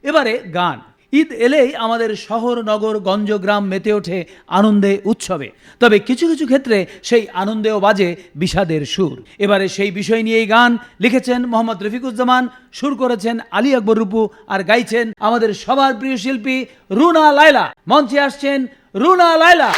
এবারে গান। ঈদ এলেই আমাদের শহর নগর গঞ্জ গ্রাম মেতে ওঠে আনন্দে উৎসবে, তবে কিছু কিছু ক্ষেত্রে সেই আনন্দেও বাজে বিষাদের সুর। এবারে সেই বিষয় নিয়েই গান লিখেছেন মোহাম্মদ রফিকুজ্জামান, সুর করেছেন আলী আকবর রূপু, আর গাইছেন আমাদের সবার প্রিয় শিল্পী রুনা লায়লা। মঞ্চে আসছেন রুনা লায়লা।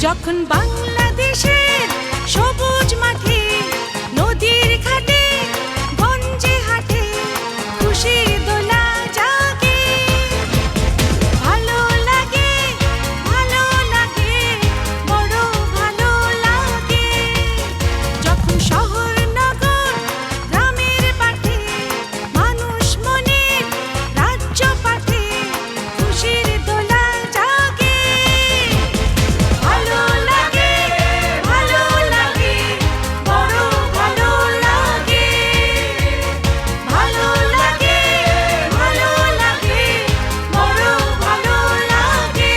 যখন বাংলাদেশের সবুজ মাঠে নদীর ঘাটে গঞ্জে হাটে খুশির দোলা জাগে, ভালো লাগে বড় ভালো লাগে। যখন শহর নগর গ্রামের পাঠে মানুষ মনের রাজ্য পাঠে খুশির দোলা জাগে, ভালো লাগে বড় ভালো লাগে, ভালো লাগে বড় ভালো লাগে।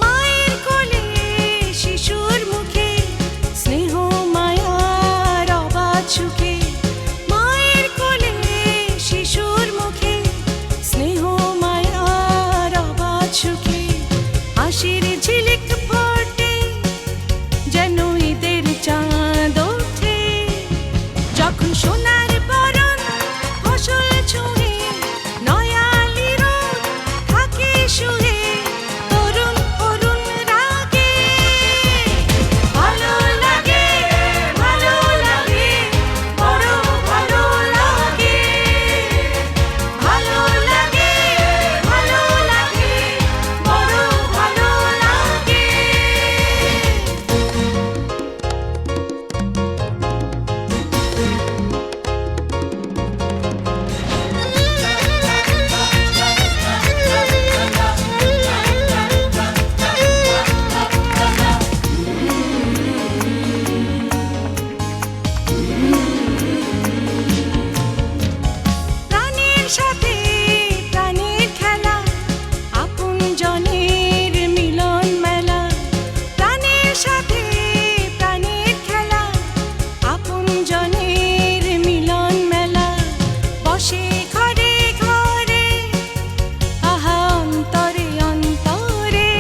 মায়ের কোলে শিশুর মুখে স্নেহ মায়ার অবাধ সুখে, মায়ের কোলে শিশুর মুখে স্নেহ মায়ার অবাধ সুখে, হাসির ঝিলিক ফোটে যেন ঈদের চাঁদ ওঠে। যখন সোনার বরণ ফসল ছুঁয়ে নয়ালি রোদ থাকে শুয়ে তরুণ অরুণ রাগে, ভালো লাগে বড় ভালো লাগে, ভালো লাগে বড় ভালো লাগে। প্রাণের সাথে প্রাণের খেলা, আপনজনের মিলন মেলা। প্রাণের সাথে প্রাণের খেলা, আপনজনের মিলন মেলা। বসে ঘরে ঘরে আহা অন্তরে অন্তরে,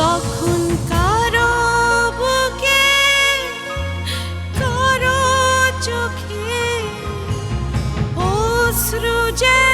তখন কারো বুকে কারো চোখে অশ্রু যেন